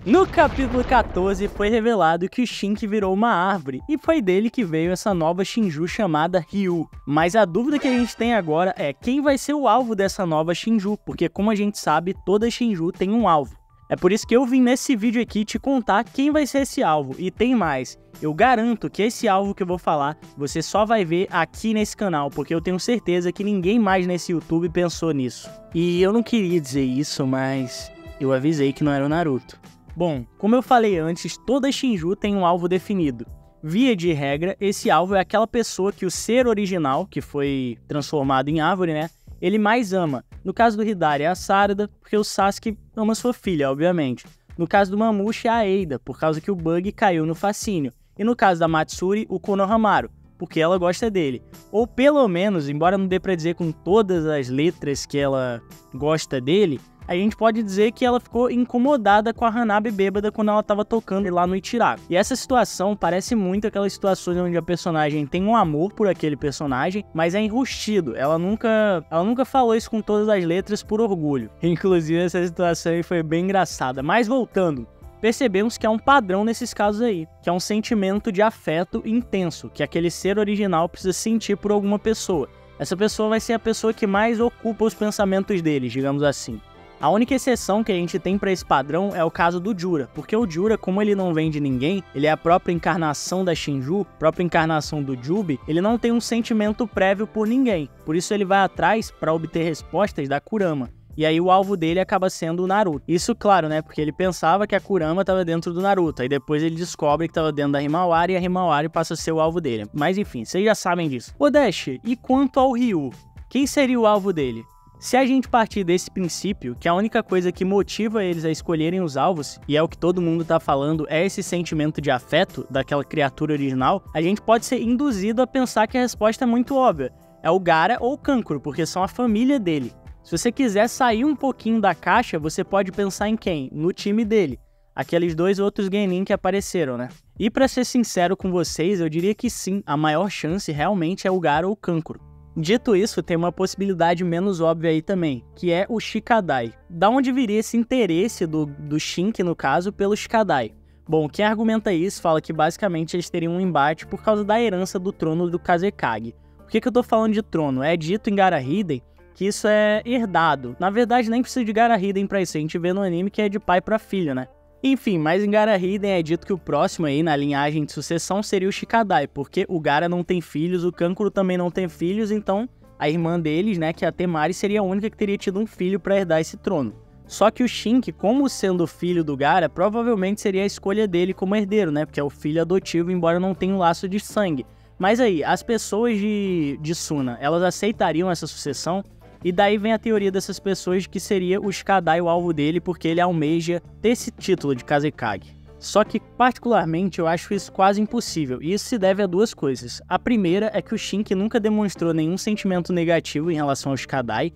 No capítulo 14 foi revelado que o Shink virou uma árvore e foi dele que veio essa nova Shinju chamada Ryu. Mas a dúvida que a gente tem agora é quem vai ser o alvo dessa nova Shinju, porque como a gente sabe, toda Shinju tem um alvo. É por isso que eu vim nesse vídeo aqui te contar quem vai ser esse alvo, e tem mais. Eu garanto que esse alvo que eu vou falar, você só vai ver aqui nesse canal, porque eu tenho certeza que ninguém mais nesse YouTube pensou nisso. E eu não queria dizer isso, mas eu avisei que não era o Naruto. Bom, como eu falei antes, toda Shinju tem um alvo definido. Via de regra, esse alvo é aquela pessoa que o ser original, que foi transformado em árvore, né, ele mais ama. No caso do Hidari é a Sarada, porque o Sasuke ama sua filha, obviamente. No caso do Mamouche é a Eida, por causa que o Bug caiu no fascínio. E no caso da Matsuri, o Konohamaru, porque ela gosta dele. Ou pelo menos, embora não dê pra dizer com todas as letras que ela gosta dele, a gente pode dizer que ela ficou incomodada com a Hanabi bêbada quando ela tava tocando lá no Ichiraku. E essa situação parece muito aquelas situações onde a personagem tem um amor por aquele personagem, mas é enrustido. Ela nunca falou isso com todas as letras por orgulho. Inclusive essa situação aí foi bem engraçada. Mas voltando, percebemos que há um padrão nesses casos aí, que é um sentimento de afeto intenso, que aquele ser original precisa sentir por alguma pessoa. Essa pessoa vai ser a pessoa que mais ocupa os pensamentos deles, digamos assim. A única exceção que a gente tem para esse padrão é o caso do Jura, porque o Jura, como ele não vem de ninguém, ele é a própria encarnação da Shinju, própria encarnação do Jubi, ele não tem um sentimento prévio por ninguém, por isso ele vai atrás para obter respostas da Kurama. E aí o alvo dele acaba sendo o Naruto. Isso, claro, né, porque ele pensava que a Kurama estava dentro do Naruto, aí depois ele descobre que estava dentro da Himawari e a Himawari passa a ser o alvo dele. Mas enfim, vocês já sabem disso. Odeshi, e quanto ao Ryu? Quem seria o alvo dele? Se a gente partir desse princípio, que a única coisa que motiva eles a escolherem os alvos, e é o que todo mundo tá falando, é esse sentimento de afeto daquela criatura original, a gente pode ser induzido a pensar que a resposta é muito óbvia. É o Gaara ou o Kankuro, porque são a família dele. Se você quiser sair um pouquinho da caixa, você pode pensar em quem? No time dele. Aqueles dois outros Genin que apareceram, né? E pra ser sincero com vocês, eu diria que sim, a maior chance realmente é o Gaara ou o Kankuro. Dito isso, tem uma possibilidade menos óbvia aí também, que é o Shikadai. Da onde viria esse interesse do Shink, no caso, pelo Shikadai? Bom, quem argumenta isso fala que basicamente eles teriam um embate por causa da herança do trono do Kazekage. Por que eu tô falando de trono? É dito em Gaara Hiden que isso é herdado. Na verdade, nem precisa de Gaara Hiden pra isso, a gente vê no anime que é de pai pra filho, né? Enfim, mas em Gaara Hiden é dito que o próximo aí na linhagem de sucessão seria o Shikadai, porque o Gaara não tem filhos, o Kankuro também não tem filhos, então a irmã deles, né, que é a Temari, seria a única que teria tido um filho para herdar esse trono. Só que o Shink, como sendo filho do Gaara, provavelmente seria a escolha dele como herdeiro, né, porque é o filho adotivo, embora não tenha um laço de sangue. Mas aí, as pessoas de Suna, elas aceitariam essa sucessão? E daí vem a teoria dessas pessoas de que seria o Shikadai o alvo dele porque ele almeja ter esse título de Kazekage. Só que, particularmente, eu acho isso quase impossível, e isso se deve a duas coisas. A primeira é que o Shink nunca demonstrou nenhum sentimento negativo em relação ao Shikadai.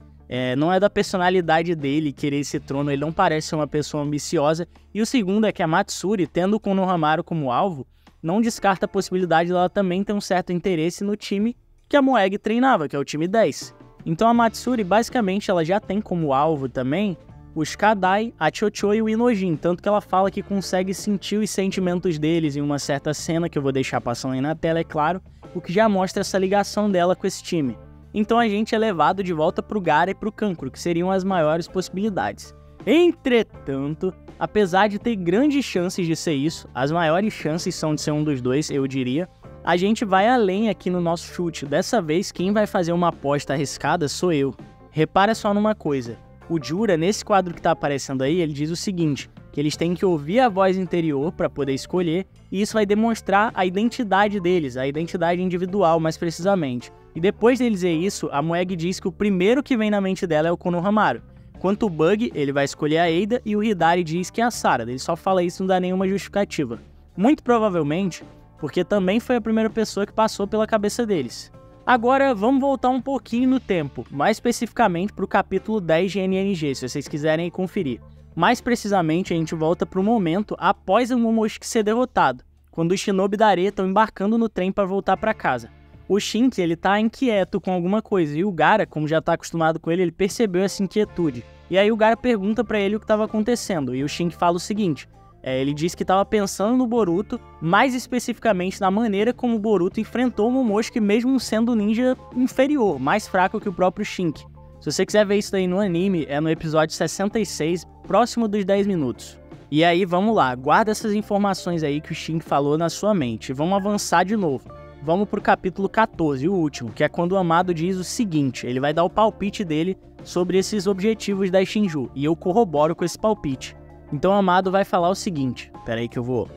Não é da personalidade dele querer esse trono, ele não parece ser uma pessoa ambiciosa. E o segundo é que a Matsuri, tendo o Konohamaru como alvo, não descarta a possibilidade dela também ter um certo interesse no time que a Moegi treinava, que é o time 10. Então a Matsuri, basicamente, ela já tem como alvo também o Shikadai, a Chocho e o Inojin, tanto que ela fala que consegue sentir os sentimentos deles em uma certa cena, que eu vou deixar passando aí na tela, é claro, o que já mostra essa ligação dela com esse time. Então a gente é levado de volta pro Gaara e pro Kankuro, que seriam as maiores possibilidades. Entretanto, apesar de ter grandes chances de ser isso, as maiores chances são de ser um dos dois, eu diria, a gente vai além aqui no nosso chute. Dessa vez, quem vai fazer uma aposta arriscada sou eu. Repara só numa coisa. O Jura, nesse quadro que tá aparecendo aí, ele diz o seguinte, que eles têm que ouvir a voz interior para poder escolher, e isso vai demonstrar a identidade deles, a identidade individual, mais precisamente. E depois de dizer isso, a Moegi diz que o primeiro que vem na mente dela é o Konohamaru. Quanto o Bug, ele vai escolher a Eida, e o Hidari diz que é a Sarada. Ele só fala isso, não dá nenhuma justificativa. Muito provavelmente porque também foi a primeira pessoa que passou pela cabeça deles. Agora vamos voltar um pouquinho no tempo, mais especificamente para o capítulo 10 de NNG, se vocês quiserem conferir. Mais precisamente, a gente volta para o momento após o Momoshiki ser derrotado, quando os Shinobi da Areia estão embarcando no trem para voltar para casa. O Shink, ele tá inquieto com alguma coisa, e o Gaara, como já tá acostumado com ele percebeu essa inquietude. E aí o Gaara pergunta para ele o que estava acontecendo, e o Shink fala o seguinte, Ele disse que estava pensando no Boruto, mais especificamente na maneira como o Boruto enfrentou o Momoshiki, mesmo sendo um ninja inferior, mais fraco que o próprio Shinki. Se você quiser ver isso daí no anime, é no episódio 66, próximo dos 10 minutos. E aí, vamos lá, guarda essas informações aí que o Shinki falou na sua mente. Vamos avançar de novo. Vamos pro capítulo 14, o último, que é quando o Amado diz o seguinte, ele vai dar o palpite dele sobre esses objetivos da Shinju, e eu corroboro com esse palpite. Então o Amado vai falar o seguinte, peraí que eu vou...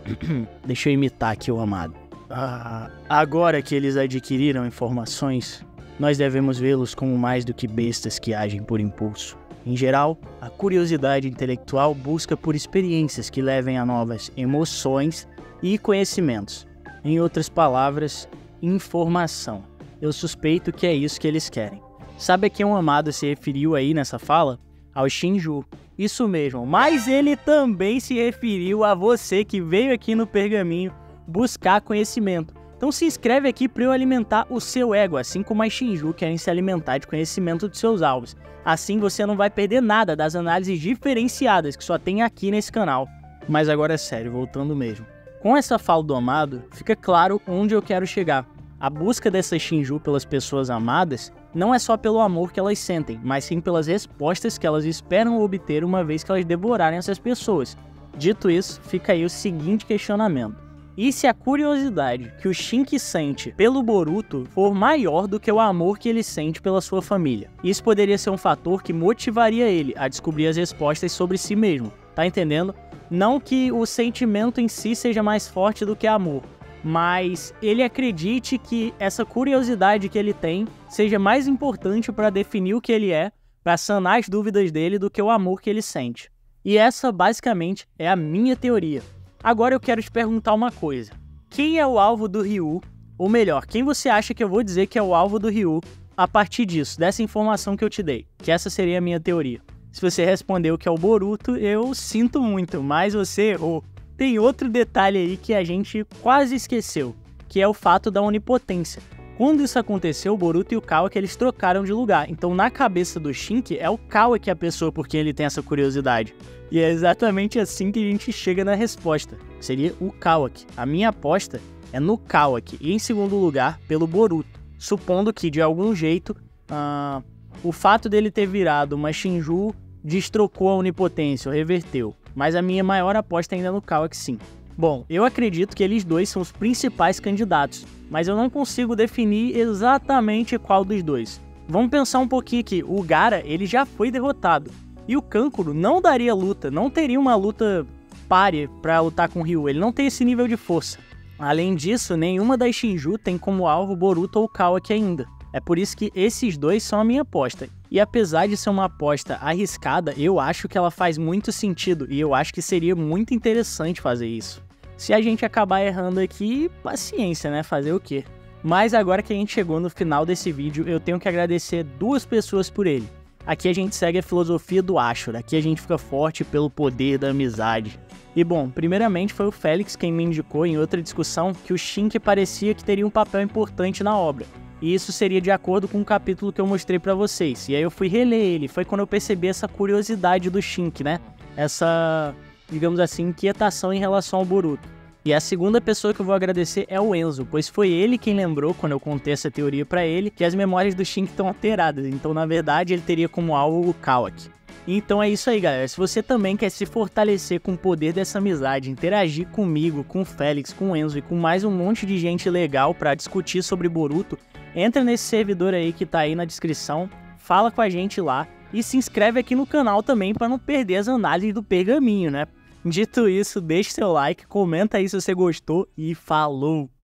Deixa eu imitar aqui o Amado. Agora que eles adquiriram informações, nós devemos vê-los como mais do que bestas que agem por impulso. Em geral, a curiosidade intelectual busca por experiências que levem a novas emoções e conhecimentos. Em outras palavras, informação. Eu suspeito que é isso que eles querem. Sabe a quem o Amado se referiu aí nessa fala? Ao Shinju. Isso mesmo, mas ele também se referiu a você que veio aqui no Pergaminho buscar conhecimento. Então se inscreve aqui para eu alimentar o seu ego, assim como as Shinju querem se alimentar de conhecimento dos seus alvos. Assim você não vai perder nada das análises diferenciadas que só tem aqui nesse canal. Mas agora é sério, voltando mesmo. Com essa fala do Amado, fica claro onde eu quero chegar. A busca dessas Shinju pelas pessoas amadas não é só pelo amor que elas sentem, mas sim pelas respostas que elas esperam obter uma vez que elas devorarem essas pessoas. Dito isso, fica aí o seguinte questionamento. E se a curiosidade que o Shinki sente pelo Boruto for maior do que o amor que ele sente pela sua família? Isso poderia ser um fator que motivaria ele a descobrir as respostas sobre si mesmo, tá entendendo? Não que o sentimento em si seja mais forte do que amor, mas ele acredite que essa curiosidade que ele tem seja mais importante para definir o que ele é, para sanar as dúvidas dele do que o amor que ele sente. E essa basicamente é a minha teoria. Agora eu quero te perguntar uma coisa. Quem é o alvo do Ryu? Ou melhor, quem você acha que eu vou dizer que é o alvo do Ryu a partir disso, dessa informação que eu te dei? Que essa seria a minha teoria. Se você respondeu que é o Boruto, eu sinto muito, mas você errou. Tem outro detalhe aí que a gente quase esqueceu, que é o fato da onipotência. Quando isso aconteceu, o Boruto e o Kawaki eles trocaram de lugar. Então na cabeça do Shinki é o Kawaki a pessoa por quem ele tem essa curiosidade. E é exatamente assim que a gente chega na resposta. Seria o Kawaki. A minha aposta é no Kawaki e em segundo lugar pelo Boruto. Supondo que de algum jeito o fato dele ter virado uma Shinju destrocou a onipotência ou reverteu. Mas a minha maior aposta ainda é no Kawaki sim. Bom, eu acredito que eles dois são os principais candidatos, mas eu não consigo definir exatamente qual dos dois. Vamos pensar um pouquinho aqui, o Gaara ele já foi derrotado, e o Kankuro não daria luta, não teria uma luta párea pra lutar com o Ryu, ele não tem esse nível de força. Além disso, nenhuma das Shinju tem como alvo Boruto ou Kawaki ainda. É por isso que esses dois são a minha aposta. E apesar de ser uma aposta arriscada, eu acho que ela faz muito sentido e eu acho que seria muito interessante fazer isso. Se a gente acabar errando aqui, paciência, né? Fazer o quê? Mas agora que a gente chegou no final desse vídeo, eu tenho que agradecer duas pessoas por ele. Aqui a gente segue a filosofia do Ashura, aqui a gente fica forte pelo poder da amizade. E bom, primeiramente foi o Félix quem me indicou em outra discussão que o Shinki parecia que teria um papel importante na obra. E isso seria de acordo com o capítulo que eu mostrei pra vocês. E aí eu fui reler ele, foi quando eu percebi essa curiosidade do Shinki, né? Essa, digamos assim, inquietação em relação ao Boruto. E a segunda pessoa que eu vou agradecer é o Enzo, pois foi ele quem lembrou, quando eu contei essa teoria pra ele, que as memórias do Shinki estão alteradas. Então, na verdade, ele teria como alvo o Kawaki. Então é isso aí, galera. Se você também quer se fortalecer com o poder dessa amizade, interagir comigo, com o Félix, com o Enzo e com mais um monte de gente legal pra discutir sobre Boruto, entra nesse servidor aí que tá aí na descrição, fala com a gente lá e se inscreve aqui no canal também para não perder as análises do Pergaminho, né? Dito isso, deixe seu like, comenta aí se você gostou e falou!